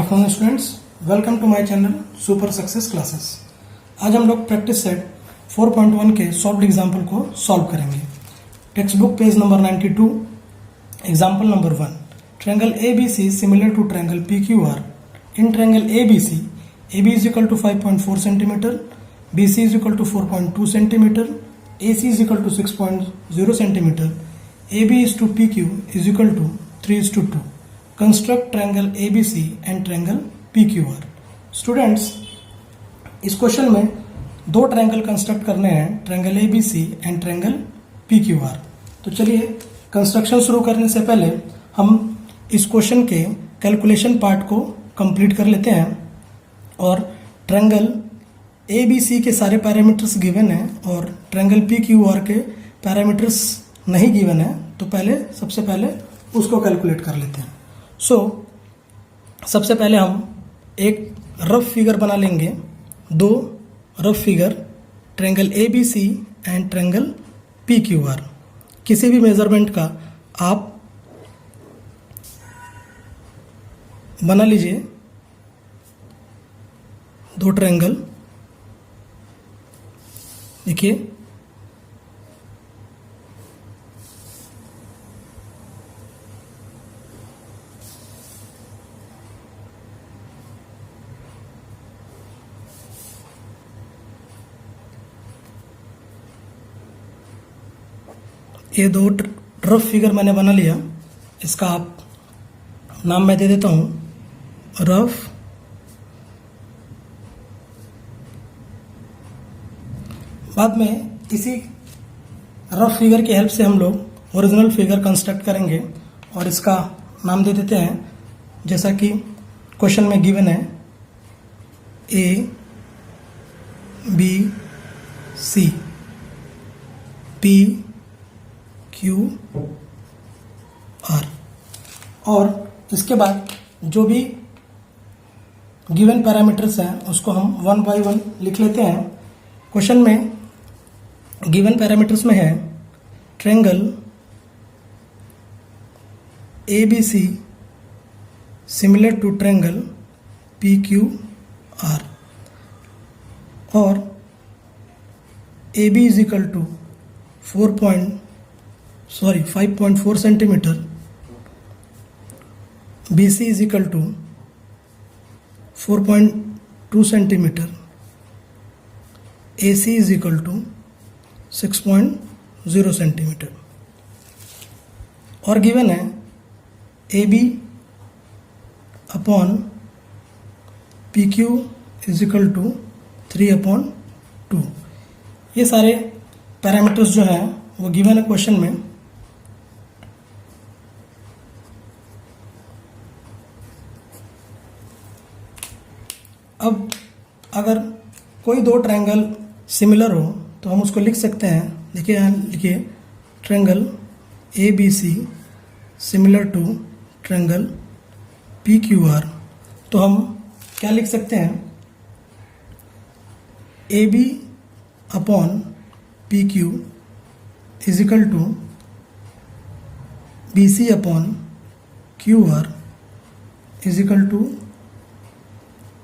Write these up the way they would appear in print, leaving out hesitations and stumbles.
Afternoon students, welcome to my channel super success classes. आज हम लोग प्रैक्टिस सेट 4.1 के सॉल्व्ड एग्जाम्पल को सॉल्व करेंगे। Textbook page number 92, example number 1। Triangle ABC similar to triangle PQR। In triangle ABC, AB is equal to 5.4 centimetre, BC is equal to 4.2 centimetre, AC is equal to 6.0 centimetre, AB is to PQ is equal to 3:2. Construct triangle ABC and triangle PQR. Students, इस question में दो triangle construct करने हैं, triangle ABC and triangle PQR। तो चलिए construction शुरू करने से पहले हम इस क्वेश्चन के कैलकुलेशन पार्ट को कंप्लीट कर लेते हैं। और ट्रायंगल ABC के सारे पैरामीटर्स गिवन हैं और ट्रायंगल PQR के पैरामीटर्स नहीं गिवन है, तो सबसे पहले उसको कैलकुलेट कर लेते हैं। सबसे पहले हम एक रफ फिगर बना लेंगे, दो rough figure triangle ABC and triangle PQR। किसी भी मेजरमेंट का आप बना लीजिए दो ट्रायंगल। देखिए, ये दो रफ फिगर मैंने बना लिया। इसका आप नाम मैं दे देता हूं रफ। बाद में इसी रफ फिगर की हेल्प से हम लोग ओरिजिनल फिगर कंस्ट्रक्ट करेंगे और इसका नाम दे देते हैं जैसा कि क्वेश्चन में गिवन है, ABC, PQR। और इसके बाद जो भी गिवन पैरामीटर्स हैं उसको हम 1 बाय 1 लिख लेते हैं। क्वेश्चन में गिवन पैरामीटर्स में है triangle ABC similar to triangle PQR और AB is equal to 5.4 centimetre, BC is equal to 4.2 centimetre, AC is equal to 6.0 centimetre. और गिवन है AB upon PQ is equal to 3/2। ये सारे parameters जो हैं वो गिवन है क्वेश्चन में। अब अगर कोई दो ट्रायंगल सिमिलर हो तो हम उसको लिख सकते हैं। देखिए यहाँ लिखिए, triangle ABC similar to triangle PQR। तो हम क्या लिख सकते हैं, AB upon PQ is equal to BC upon QR is equal to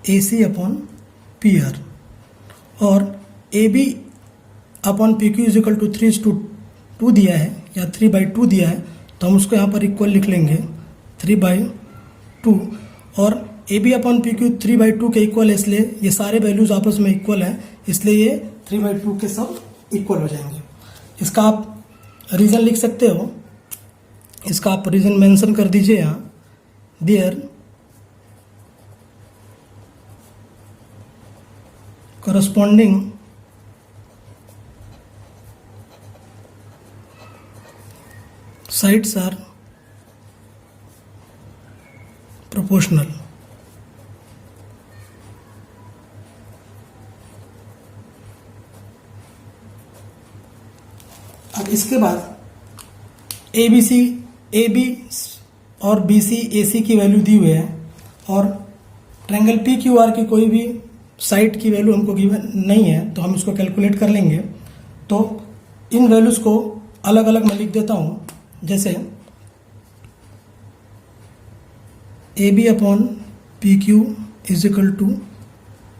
AC upon PR। और AB upon PQ is equal to 3:2 दिया है या 3/2 दिया है, तो हम उसको यहाँ पर इक्वल लिख लेंगे 3/2। और AB अपॉन PQ 3/2 के इक्वल है, इसलिए ये सारे वैल्यूज आपस में इक्वल हैं, इसलिए ये 3/2 के सब इक्वल हो जाएंगे। इसका आप रीज़न लिख सकते हो, इसका आप रीज़न मेंशन कर दीजिए यहाँ, there corresponding sides are proportional। अब इसके बाद AB और BC AC की वैल्यू दी हुई है और ट्रायंगल PQR की कोई भी साइड की वैल्यू हमको गिवन नहीं है, तो हम इसको कैलकुलेट कर लेंगे। तो इन वैल्यूज़ को अलग अलग मैं लिख देता हूँ, जैसे AB upon P Q is equal to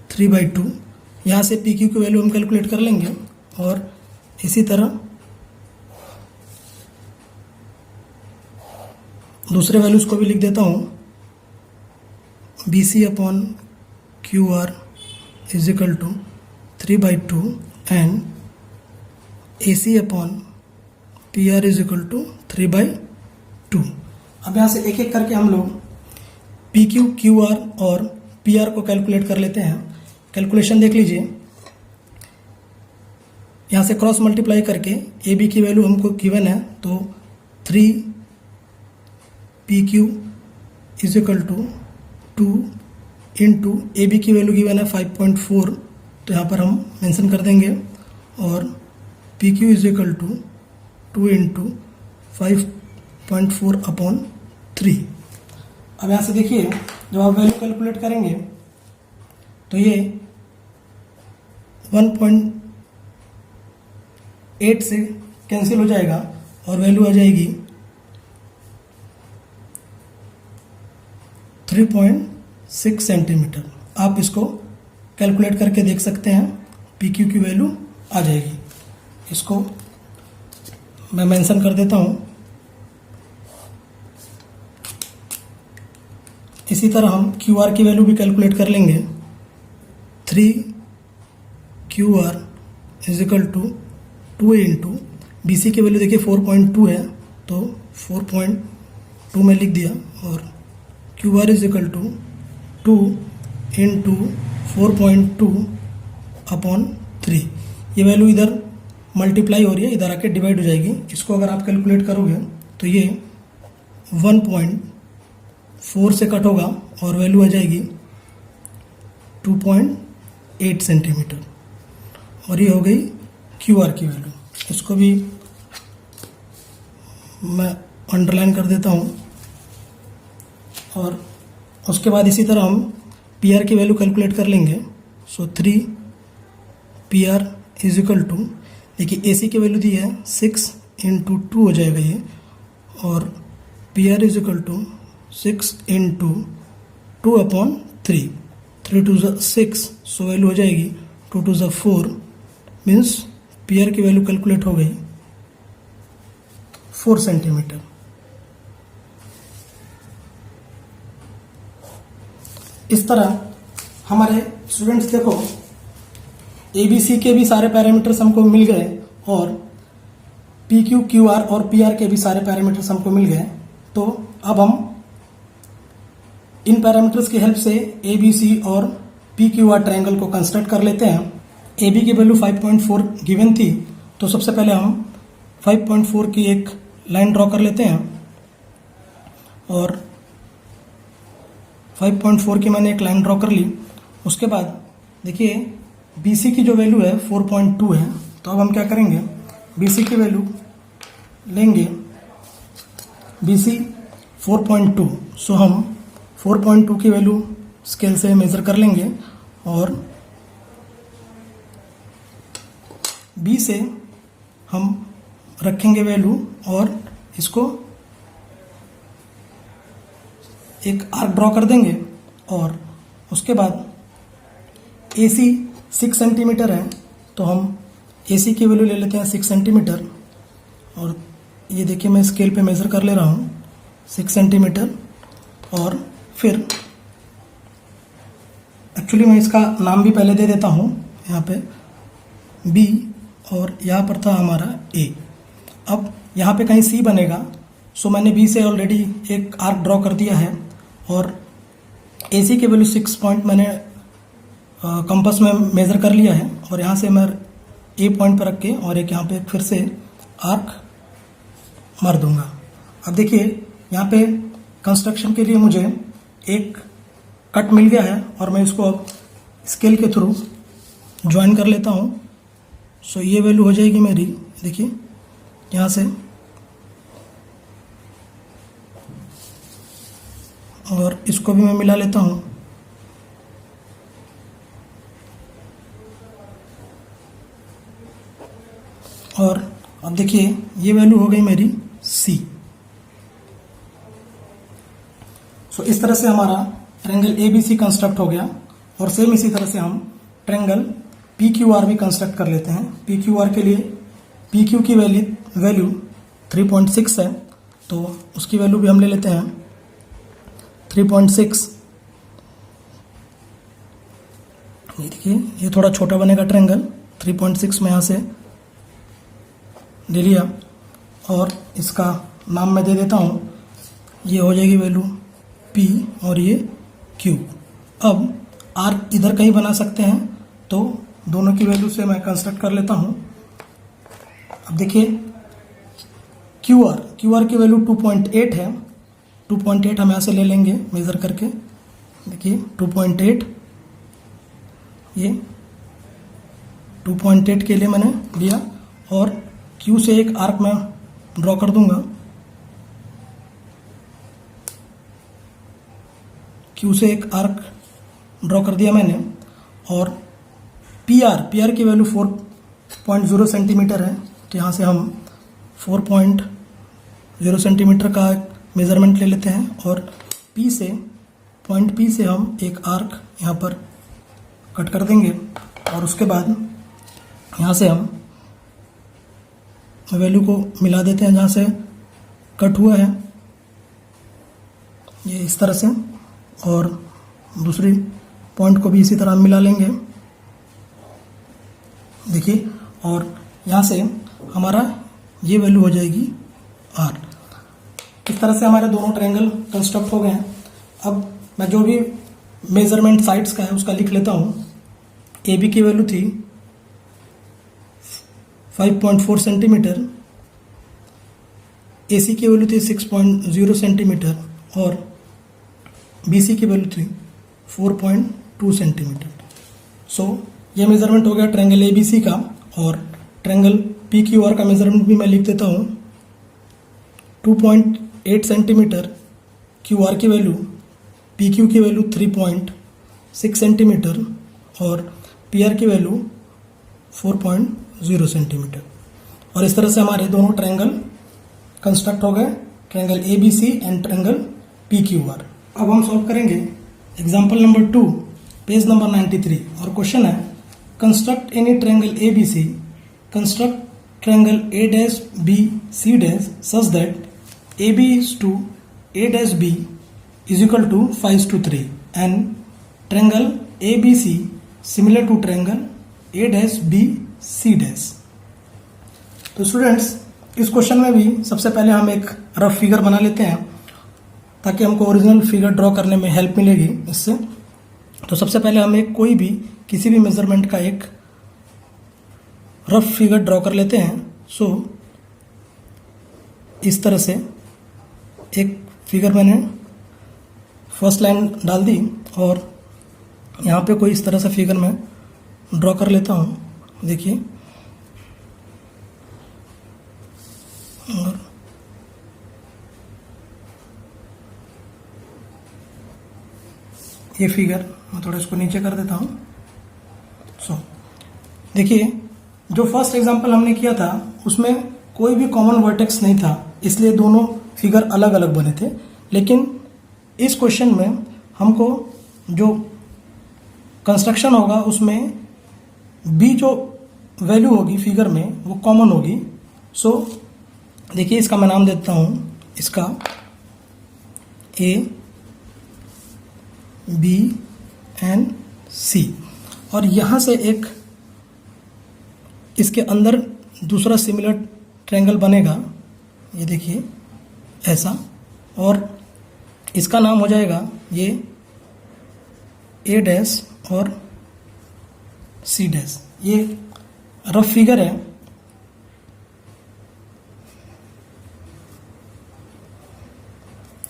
3/2। यहाँ से पी क्यू की वैल्यू हम कैलकुलेट कर लेंगे और इसी तरह दूसरे वैल्यूज़ को भी लिख देता हूँ। B C upon Q R is equal to 3/2 and A C upon P R is equal to 3/2। अब यहाँ से एक एक करके हम लोग पी क्यू, क्यू आर और पी आर को कैलकुलेट कर लेते हैं। कैलकुलेशन देख लीजिए, यहाँ से क्रॉस मल्टीप्लाई करके ए बी की वैल्यू हमको गिवन है, तो 3 P Q is equal to 2 into A B की वैल्यू गिवन है 5.4, तो यहाँ पर हम मेंशन कर देंगे, और P Q is equal to 2 into 5.4 upon 3। अब यहाँ से देखिए, जब आप वैल्यू कैलकुलेट करेंगे तो ये 1.8 से कैंसिल हो जाएगा और वैल्यू आ जाएगी 3.6 सेंटीमीटर। आप इसको कैलकुलेट करके देख सकते हैं, पी क्यू की वैल्यू आ जाएगी। इसको मैं मेंशन कर देता हूँ। इसी तरह हम क्यू आर की वैल्यू भी कैलकुलेट कर लेंगे। 3 Q R is equal to 2 into B C की वैल्यू देखिए 4.2 है, तो 4.2 में लिख दिया, और Q R is equal to 2 into 4.2 upon 3। ये वैल्यू इधर मल्टीप्लाई हो रही है, इधर आके डिवाइड हो जाएगी। इसको अगर आप कैलकुलेट करोगे तो ये 1.4 से कट होगा और वैल्यू आ जाएगी 2.8 सेंटीमीटर, और ये हो गई क्यू आर की वैल्यू। इसको भी मैं अंडरलाइन कर देता हूँ, और उसके बाद इसी तरह हम पी आर की वैल्यू कैलकुलेट कर लेंगे। So 3 P R is equal to, देखिए ए सी की वैल्यू दी है 6 इंटू 2 हो जाएगा ये, और P R is equal to 6 into 2 upon 3। 3 2 6, so value हो जाएगी 2 2 4, मीन्स पी आर की वैल्यू कैलकुलेट हो गई 4 सेंटीमीटर। इस तरह हमारे स्टूडेंट्स देखो, ए बी सी के भी सारे पैरामीटर्स हमको मिल गए, और पी क्यू, क्यू आर और पी आर के भी सारे पैरामीटर्स हमको मिल गए। तो अब हम इन पैरामीटर्स की हेल्प से ए बी सी और पी क्यू आर ट्रायंगल को कंस्ट्रक्ट कर लेते हैं। ए बी की वैल्यू 5.4 गिवन थी, तो सबसे पहले हम 5.4 की एक लाइन ड्रॉ कर लेते हैं, और 5.4 की मैंने एक लाइन ड्रॉ कर ली। उसके बाद देखिए बी सी की जो वैल्यू है 4.2 है, तो अब हम क्या करेंगे, बी सी की वैल्यू लेंगे, बी सी 4.2, सो हम 4.2 की वैल्यू स्केल से मेज़र कर लेंगे, और बी से हम रखेंगे वैल्यू, और इसको एक आर्क ड्रॉ कर देंगे, और उसके बाद ए सी 6 सेंटीमीटर है, तो हम ए सी की वैल्यू ले लेते हैं 6 सेंटीमीटर, और ये देखिए मैं स्केल पे मेज़र कर ले रहा हूँ 6 सेंटीमीटर। और फिर एक्चुअली मैं इसका नाम भी पहले दे देता हूँ, यहाँ पे बी, और यहाँ पर था हमारा ए। अब यहाँ पे कहीं सी बनेगा, सो मैंने बी से ऑलरेडी एक आर्क ड्रॉ कर दिया है, और ए सी की वैल्यू 6 पॉइंट मैंने कंपास में मेज़र कर लिया है, और यहाँ से मैं ए पॉइंट पर रख के और एक यहाँ पे फिर से आर्क मार दूंगा। अब देखिए यहाँ पे कंस्ट्रक्शन के लिए मुझे एक कट मिल गया है, और मैं इसको अब स्केल के थ्रू ज्वाइन कर लेता हूँ। सो ये वैल्यू हो जाएगी मेरी, देखिए यहाँ से, और इसको भी मैं मिला लेता हूँ। और अब देखिए ये वैल्यू हो गई मेरी सी। सो इस तरह से हमारा triangle A B C construct हो गया। और सेम इसी तरह से हम ट्रायंगल पी क्यू आर भी कंस्ट्रक्ट कर लेते हैं। पी क्यू आर के लिए पी क्यू की वैल्यू 3.6 है, तो उसकी वैल्यू भी हम ले लेते हैं 3.6। ये देखिए, ये थोड़ा छोटा बनेगा ट्रायंगल, 3.6 में यहाँ से ले लिया और इसका नाम मैं दे देता हूँ। ये हो जाएगी वैल्यू P और ये Q। अब R इधर कहीं बना सकते हैं, तो दोनों की वैल्यू से मैं कंस्ट्रक्ट कर लेता हूँ। अब देखिए QR की वैल्यू 2.8 है। 2.8 हम यहाँ से ले लेंगे मेज़र करके। देखिए 2.8, ये 2.8 के लिए मैंने लिया और Q से एक आर्क मैं ड्रॉ कर दूंगा। Q से एक आर्क ड्रॉ कर दिया मैंने। और PR की वैल्यू 4.0 सेंटीमीटर है, तो यहाँ से हम 4.0 सेंटीमीटर का मेज़रमेंट ले लेते हैं और पॉइंट P से हम एक आर्क यहाँ पर कट कर देंगे और उसके बाद यहाँ से हम वैल्यू को मिला देते हैं जहाँ से कट हुआ है, ये इस तरह से, और दूसरी पॉइंट को भी इसी तरह मिला लेंगे। देखिए, और यहाँ से हमारा ये वैल्यू हो जाएगी R। इस तरह से हमारे दोनों ट्रायंगल कंस्ट्रक्ट हो गए हैं। अब मैं जो भी मेजरमेंट साइड्स का है उसका लिख लेता हूँ। AB की वैल्यू थी 5.4 सेंटीमीटर, AC की वैल्यू थी 6.0 सेंटीमीटर और BC की वैल्यू थी 4.2 सेंटीमीटर। सो ये मेजरमेंट हो गया ट्रायंगल ABC का। और ट्रायंगल PQR का मेजरमेंट भी मैं लिख देता हूँ। 2.8 सेंटीमीटर QR की वैल्यू, PQ की वैल्यू 3.6 सेंटीमीटर और PR की वैल्यू 4.0 सेंटीमीटर। और इस तरह से हमारे दोनों ट्रायंगल कंस्ट्रक्ट हो गए, triangle ABC and triangle PQR। अब हम सॉल्व करेंगे एग्जाम्पल नंबर 2, पेज नंबर 93। और क्वेश्चन है, construct any triangle ABC, construct triangle A', B, C' such that AB is to A', B is equal to 5:3 and triangle ABC similar to triangle A', B, C'। तो students, इस question में भी सबसे पहले हम एक rough figure बना लेते हैं ताकि हमको ओरिजिनल फिगर ड्रॉ करने में हेल्प मिलेगी इससे। तो सबसे पहले हम एक कोई भी किसी भी मेजरमेंट का एक रफ फिगर ड्रॉ कर लेते हैं। सो इस तरह से एक फिगर मैंने फर्स्ट लाइन डाल दी और यहाँ पे कोई इस तरह से फिगर मैं ड्रॉ कर लेता हूँ। देखिए, और ये फिगर मैं थोड़ा इसको नीचे कर देता हूँ। सो देखिए, जो फर्स्ट एग्जांपल हमने किया था उसमें कोई भी कॉमन वर्टेक्स नहीं था, इसलिए दोनों फिगर अलग अलग बने थे। लेकिन इस क्वेश्चन में हमको जो कंस्ट्रक्शन होगा उसमें बी जो वैल्यू होगी फिगर में वो कॉमन होगी। सो देखिए, इसका मैं नाम देता हूँ, इसका A, B एंड C। और यहाँ से एक इसके अंदर दूसरा सिमिलर ट्रायंगल बनेगा, ये देखिए ऐसा, और इसका नाम हो जाएगा ये A' और C'। ये रफ फिगर है।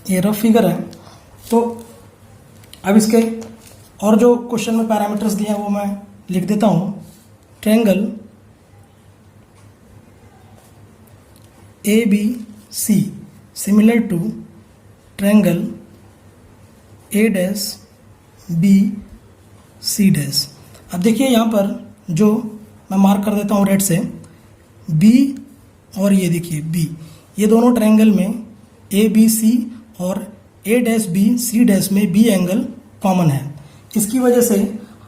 ये रफ फिगर है। तो अब इसके और जो क्वेश्चन में पैरामीटर्स दिए हैं वो मैं लिख देता हूँ। Triangle ABC similar to triangle A', B, C'। अब देखिए यहाँ पर जो मैं मार्क कर देता हूँ रेड से, B और ये देखिए B, ये दोनों ट्रायंगल में ABC और A', B, C' में B एंगल कॉमन है। इसकी वजह से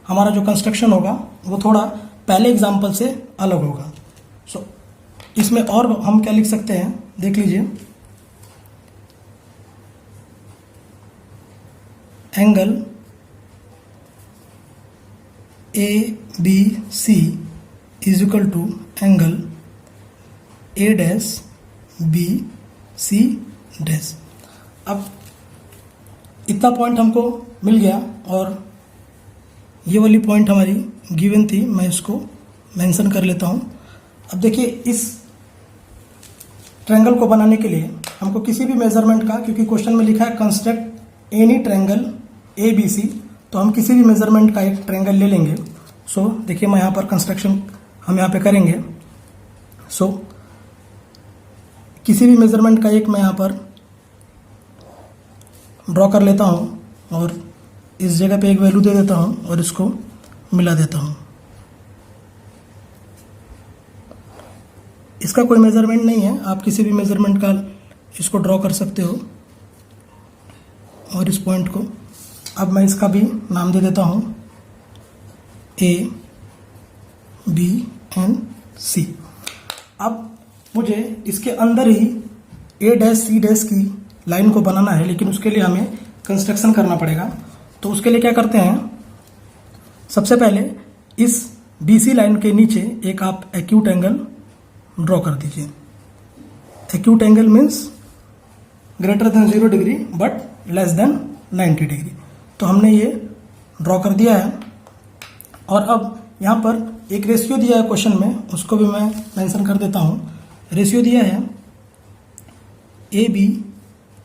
हमारा जो कंस्ट्रक्शन होगा वो थोड़ा पहले एग्जाम्पल से अलग होगा। सो इसमें और हम क्या लिख सकते हैं, देख लीजिए। Angle A B C is equal to angle A dash B C dash. अब इतना पॉइंट हमको मिल गया और ये वाली पॉइंट हमारी गिवन थी, मैं इसको मेंशन कर लेता हूँ। अब देखिए इस ट्रायंगल को बनाने के लिए हमको किसी भी मेजरमेंट का, क्योंकि क्वेश्चन में लिखा है construct any triangle A B C, तो हम किसी भी मेजरमेंट का एक ट्रायंगल ले लेंगे। सो देखिए मैं यहाँ पर कंस्ट्रक्शन हम यहाँ पे करेंगे। सो किसी भी मेजरमेंट का एक मैं यहाँ पर ड्रॉ कर लेता हूँ और इस जगह पे एक वैल्यू दे देता हूँ और इसको मिला देता हूँ। इसका कोई मेजरमेंट नहीं है, आप किसी भी मेजरमेंट का इसको ड्रॉ कर सकते हो। और इस पॉइंट को अब मैं इसका भी नाम दे देता हूँ ए बी एंड सी। अब मुझे इसके अंदर ही ए डैश सी डैश की लाइन को बनाना है, लेकिन उसके लिए हमें कंस्ट्रक्शन करना पड़ेगा। तो उसके लिए क्या करते हैं, सबसे पहले इस बी सी लाइन के नीचे एक आप एक्यूट एंगल ड्रॉ कर दीजिए। Acute angle means greater than 0 degree but less than 90 degree. तो हमने ये ड्रॉ कर दिया है। और अब यहाँ पर एक रेशियो दिया है क्वेश्चन में, उसको भी मैं मेंशन कर देता हूँ। रेशियो दिया है A B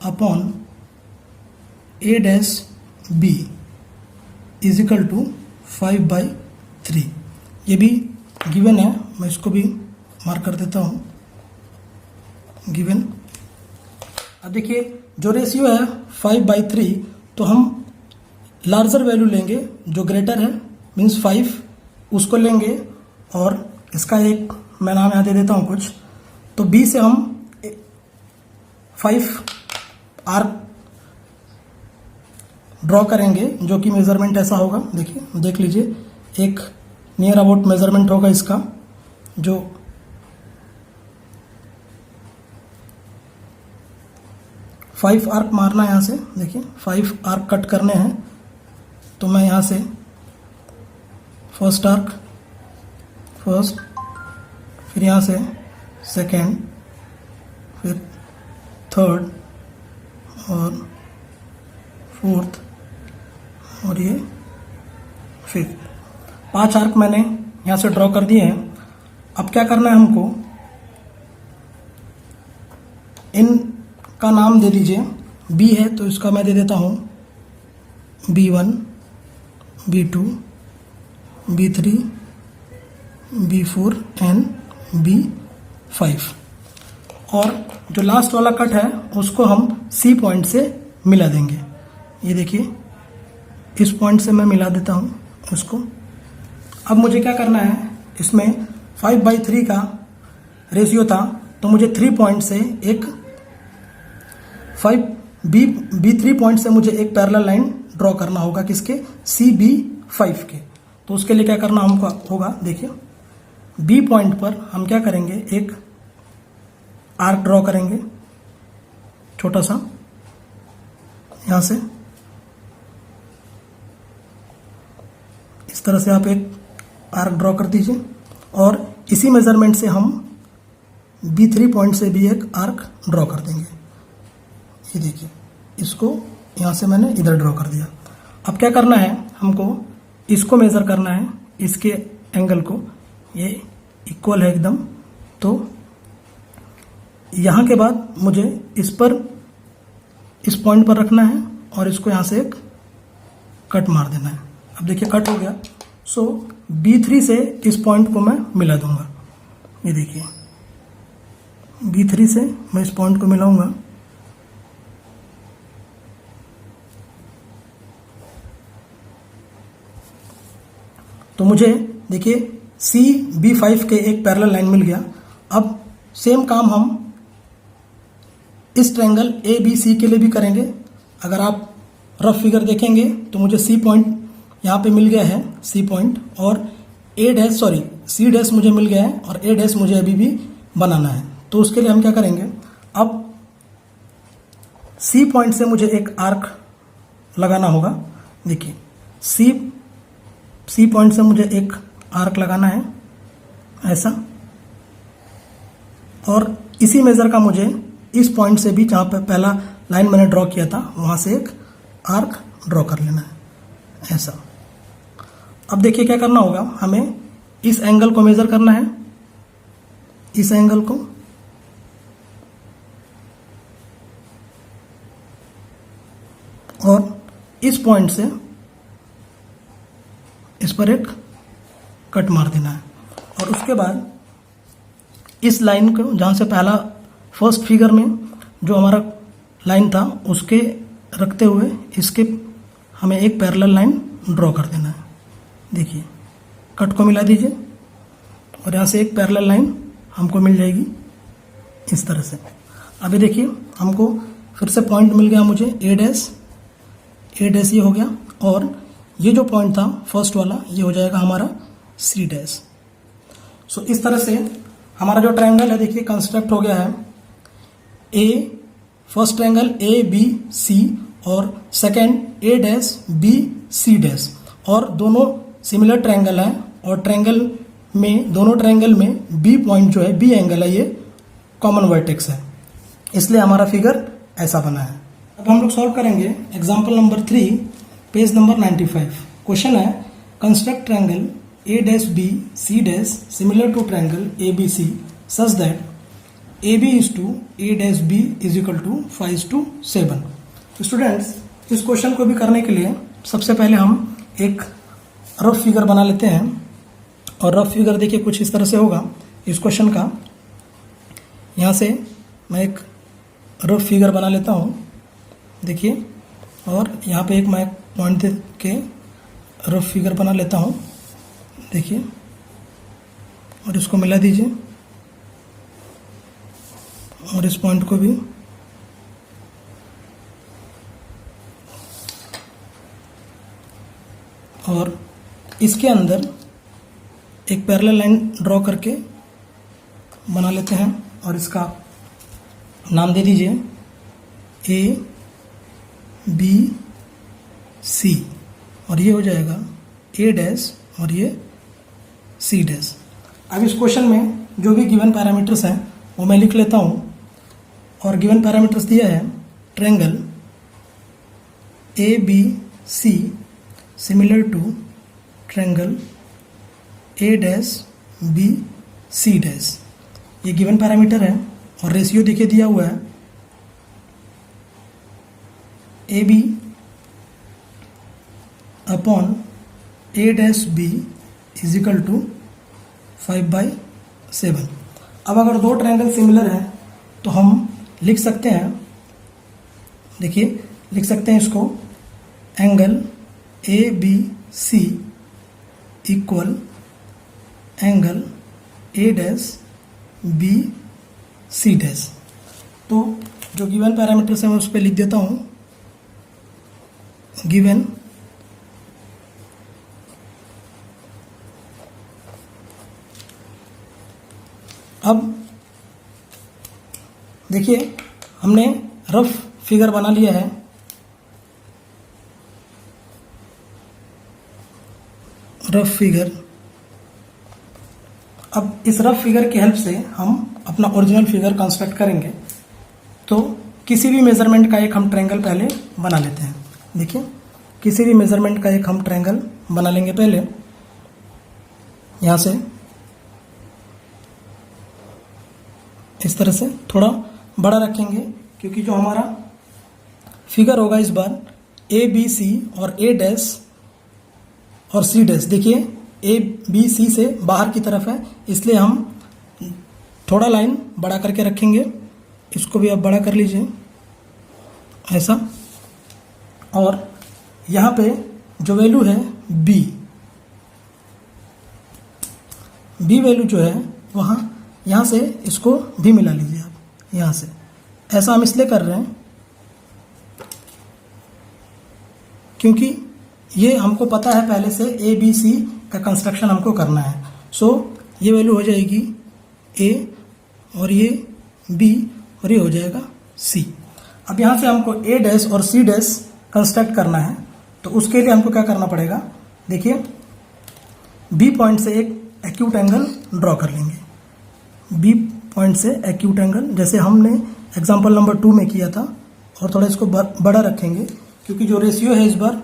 upon A dash B is equal to 5/3। ये भी गिवन है, मैं इसको भी मार्क कर देता हूँ, गिवन। अब देखिए जो रेशियो है 5/3, तो हम लार्जर वैल्यू लेंगे जो ग्रेटर है मीन्स 5, उसको लेंगे और इसका एक मैं नाम यहाँ दे देता हूँ कुछ। तो बी से हम 5 आर्क ड्रॉ करेंगे, जो कि मेजरमेंट ऐसा होगा। देखिए देख लीजिए, एक नियर अबाउट मेजरमेंट होगा इसका, जो 5 आर्क मारना है यहाँ से। देखिए 5 आर्क कट करने हैं, तो मैं यहाँ से फर्स्ट आर्क फर्स्ट, फिर यहाँ से सेकेंड, फिर थर्ड और फोर्थ और ये फिफ्थ। 5 आर्क मैंने यहाँ से ड्रॉ कर दिए हैं। अब क्या करना है हमको, इन का नाम दे दीजिए। बी है तो इसका मैं दे देता हूँ B1, B2, B3, B4 and B5। और जो लास्ट वाला कट है उसको हम C पॉइंट से मिला देंगे। ये देखिए इस पॉइंट से मैं मिला देता हूँ उसको। अब मुझे क्या करना है, इसमें 5/3 का रेशियो था, तो मुझे 3 पॉइंट से एक 3 पॉइंट से मुझे एक पैरेलल लाइन ड्रॉ करना होगा, किसके, CB5 के। तो उसके लिए क्या करना हमको होगा, देखिए बी पॉइंट पर हम क्या करेंगे, एक आर्क ड्रॉ करेंगे छोटा सा यहां से। इस तरह से आप एक आर्क ड्रॉ कर दीजिए और इसी मेजरमेंट से हम B3 पॉइंट से भी एक आर्क ड्रॉ कर देंगे। ये देखिए, इसको यहां से मैंने इधर ड्रॉ कर दिया। अब क्या करना है, हमको इसको मेजर करना है, इसके एंगल को, ये इक्वल है एकदम। तो यहां के बाद मुझे इस पर, इस पॉइंट पर रखना है और इसको यहां से एक कट मार देना है। अब देखिए कट हो गया। सो B3 से इस पॉइंट को मैं मिला दूंगा। ये देखिए B3 से मैं इस पॉइंट को मिलाऊंगा। तो मुझे देखिए CB5 के एक पैरेलल लाइन मिल गया। अब सेम काम हम इस ट्रायंगल ABC के लिए भी करेंगे। अगर आप रफ फिगर देखेंगे तो मुझे सी पॉइंट यहाँ पे मिल गया है, सी पॉइंट, और सी डैश मुझे मिल गया है और ए डैश मुझे अभी भी बनाना है। तो उसके लिए हम क्या करेंगे, अब सी पॉइंट से मुझे एक आर्क लगाना होगा। देखिए सी पॉइंट से मुझे एक आर्क लगाना है ऐसा, और इसी मेजर का मुझे इस पॉइंट से भी, जहाँ पर पहला लाइन मैंने ड्रॉ किया था, वहाँ से एक आर्क ड्रॉ कर लेना है ऐसा। अब देखिए क्या करना होगा, हमें इस एंगल को मेजर करना है, इस एंगल को, और इस पॉइंट से इस पर एक कट मार देना है। और उसके बाद इस लाइन को, जहाँ से पहला फर्स्ट फिगर में जो हमारा लाइन था उसके रखते हुए इसके हमें एक पैरेलल लाइन ड्रॉ कर देना है। देखिए कट को मिला दीजिए और यहाँ से एक पैरेलल लाइन हमको मिल जाएगी इस तरह से। अभी देखिए हमको फिर से पॉइंट मिल गया मुझे ए डैश ये हो गया, और ये जो पॉइंट था फर्स्ट वाला ये हो जाएगा हमारा सी डैश। सो इस तरह से हमारा जो ट्रायंगल है देखिए कंस्ट्रक्ट हो गया है। First triangle A B C और second A dash B C dash, और दोनों सिमिलर ट्रायंगल है, और दोनों ट्रायंगल में बी पॉइंट जो है, बी एंगल है, ये कॉमन वर्टेक्स है, इसलिए हमारा फिगर ऐसा बना है। अब हम लोग सॉल्व करेंगे example number 3, page number 95। Question है construct triangle A dash B C dash similar to triangle A B C such that A B is to A dash B is equal to 5:7। Students, इस question को भी करने के लिए सबसे पहले हम एक रफ फिगर बना लेते हैं, और रफ फिगर देखिए कुछ इस तरह से होगा इस क्वेश्चन का। यहाँ से मैं एक रफ फिगर बना लेता हूँ, देखिए, और यहाँ पे एक मैं पॉइंट दे के रफ फिगर बना लेता हूँ, देखिए, और इसको मिला दीजिए, और इस पॉइंट को भी, और इसके अंदर एक पैरेलल लाइन ड्रॉ करके बना लेते हैं, और इसका नाम दे दीजिए ए बी सी, और ये हो जाएगा ए डैश और ये सी डैश। अब इस क्वेश्चन में जो भी गिवन पैरामीटर्स हैं वो मैं लिख लेता हूँ, और गिवन पैरामीटर्स दिया है triangle A B C similar to triangle A dash B C dash, ये गिवन पैरामीटर है, और रेशियो देखिए दिया हुआ है A B upon A dash B is equal to 5/7। अब अगर दो ट्रायंगल सिमिलर हैं तो हम लिख सकते हैं, देखिए लिख सकते हैं इसको, angle A B C equal angle A dash B C dash. तो जो गिवन पैरामीटर्स है मैं उस पर लिख देता हूँ, गिवन अब देखिए हमने रफ फिगर बना लिया है, रफ फिगर। अब इस रफ फिगर की हेल्प से हम अपना ओरिजिनल फिगर कंस्ट्रक्ट करेंगे। तो किसी भी मेजरमेंट का एक हम ट्रायंगल पहले बना लेते हैं। देखिए किसी भी मेजरमेंट का एक हम ट्रायंगल बना लेंगे पहले, यहाँ से इस तरह से थोड़ा बड़ा रखेंगे, क्योंकि जो हमारा फिगर होगा इस बार ए बी सी और ए डैश और सी डैश, देखिए ए बी सी से बाहर की तरफ है, इसलिए हम थोड़ा लाइन बड़ा करके रखेंगे। इसको भी आप बड़ा कर लीजिए ऐसा, और यहाँ पे जो वैल्यू है बी वैल्यू जो है वहाँ, यहाँ से इसको भी मिला लीजिए आप यहाँ से। ऐसा हम इसलिए कर रहे हैं क्योंकि ये हमको पता है पहले से ए बी सी का कंस्ट्रक्शन हमको करना है। सो ये वैल्यू हो जाएगी ए और ये बी और ये हो जाएगा सी। अब यहाँ से हमको ए डैश और सी डैश कंस्ट्रक्ट करना है, तो उसके लिए हमको क्या करना पड़ेगा, देखिए बी पॉइंट से एक एक्यूट एंगल ड्रॉ कर लेंगे। बी पॉइंट से एक्यूट एंगल जैसे हमने एग्जांपल नंबर 2 में किया था, और थोड़ा इसको बड़ा रखेंगे क्योंकि जो रेशियो है इस बार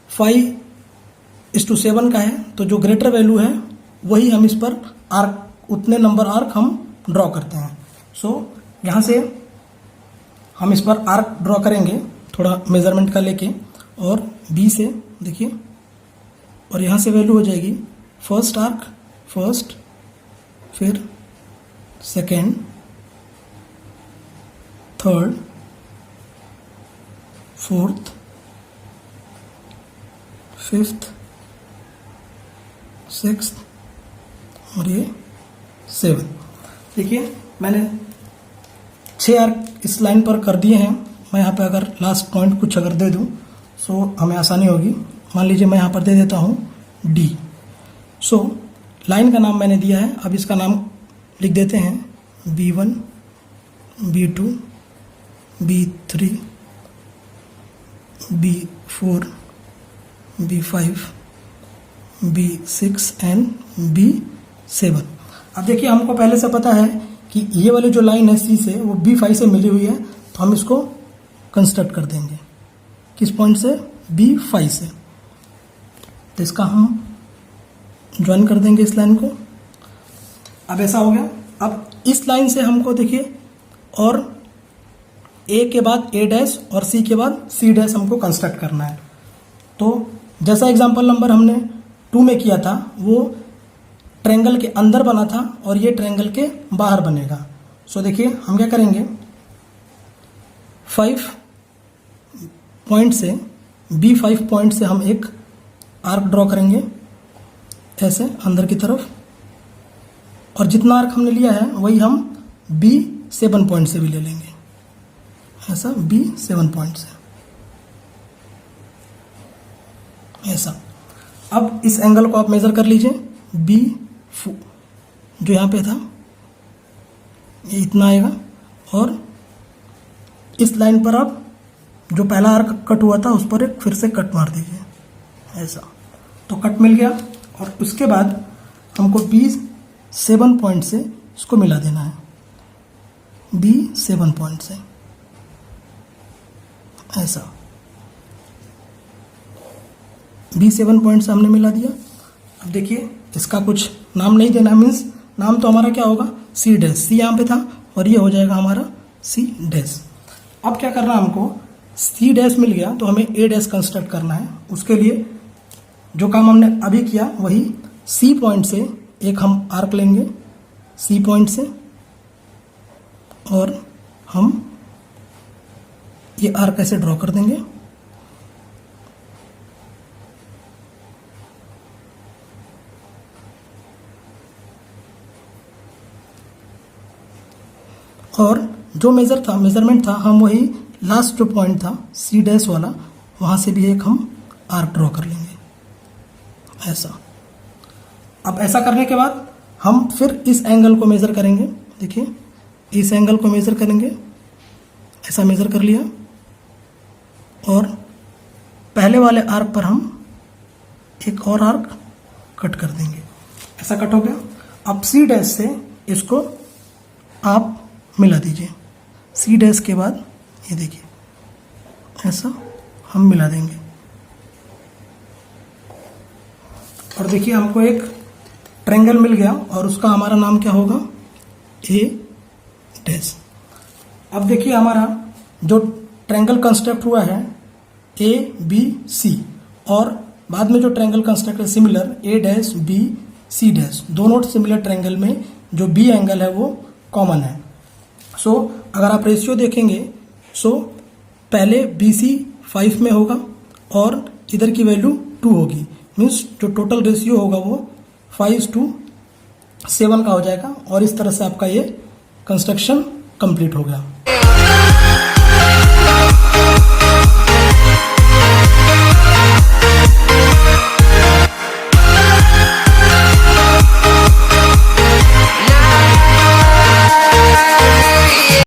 5:7 का है, तो जो ग्रेटर वैल्यू है वही हम इस पर आर्क, उतने नंबर आर्क हम ड्रॉ करते हैं। सो यहाँ से हम इस पर आर्क ड्रॉ करेंगे थोड़ा मेजरमेंट का लेके, और बी से देखिए, और यहाँ से वैल्यू हो जाएगी फर्स्ट आर्क फर्स्ट, फिर second, third, fourth, fifth, sixth और ये 7। देखिए मैंने 6 आर्क इस लाइन पर कर दिए हैं। मैं यहाँ पे अगर लास्ट पॉइंट कुछ अगर दे दूँ सो हमें आसानी होगी। मान लीजिए मैं यहाँ पर दे देता हूँ डी। सो लाइन का नाम मैंने दिया है, अब इसका नाम लिख देते हैं B1, B2, B3, B4, B5, B6 and B7। अब देखिए हमको पहले से पता है कि ये वाली जो लाइन है सी से वो B5 से मिली हुई है, तो हम इसको कंस्ट्रक्ट कर देंगे किस पॉइंट से, B5 से। तो इसका हम ज्वाइन कर देंगे इस लाइन को। अब ऐसा हो गया। अब इस लाइन से हमको देखिए और ए के बाद ए डैश और सी के बाद सी डैश हमको कंस्ट्रक्ट करना है। तो जैसा एग्जांपल नंबर हमने 2 में किया था वो ट्रायंगल के अंदर बना था और ये ट्रायंगल के बाहर बनेगा। सो देखिए हम क्या करेंगे, 5 पॉइंट से B5 पॉइंट से हम एक आर्क ड्रॉ करेंगे ऐसे अंदर की तरफ, और जितना आर्क हमने लिया है वही हम B7 पॉइंट से भी ले लेंगे, ऐसा B7 पॉइंट से ऐसा। अब इस एंगल को आप मेजर कर लीजिए, B जो यहाँ पे था ये इतना आएगा, और इस लाइन पर आप जो पहला आर्क कट हुआ था उस पर एक फिर से कट मार दीजिए ऐसा। तो कट मिल गया, और उसके बाद हमको B7 पॉइंट से इसको मिला देना है, B7 पॉइंट से ऐसा। B7 पॉइंट से हमने मिला दिया। अब देखिए इसका कुछ नाम नहीं देना, मीन्स नाम तो हमारा क्या होगा, सी डैश। सी यहाँ पे था और ये हो जाएगा हमारा सी डैश। अब क्या करना है हमको, सी डैश मिल गया तो हमें ए डैश कंस्ट्रक्ट करना है। उसके लिए जो काम हमने अभी किया वही सी पॉइंट से एक हम आर्क लेंगे सी पॉइंट से, और हम ये आर्क ऐसे ड्रॉ कर देंगे। और जो मेजरमेंट था हम वही लास्ट जो पॉइंट था सी डैश वाला, वहाँ से भी एक हम आर्क ड्रॉ कर लेंगे ऐसा। अब ऐसा करने के बाद हम फिर इस एंगल को मेज़र करेंगे। देखिए इस एंगल को मेज़र करेंगे, ऐसा मेज़र कर लिया, और पहले वाले आर्क पर हम एक और आर्क कट कर देंगे, ऐसा कट हो गया। अब सी डैश से इसको आप मिला दीजिए, सी डैश के बाद ये देखिए ऐसा हम मिला देंगे, और देखिए हमको एक ट्रायंगल मिल गया और उसका हमारा नाम क्या होगा, ए डैश। अब देखिए हमारा जो ट्रायंगल कंस्ट्रक्ट हुआ है ए बी सी, और बाद में जो ट्रायंगल कंस्ट्रक्ट है सिमिलर ए डैश बी सी डैश, दोनों सिमिलर ट्रायंगल में जो बी एंगल है वो कॉमन है। सो अगर आप रेशियो देखेंगे सो पहले BC 5 में होगा और इधर की वैल्यू 2 होगी, मीन्स जो टोटल रेशियो होगा वो 5:7 का हो जाएगा, और इस तरह से आपका ये कंस्ट्रक्शन कंप्लीट हो गया।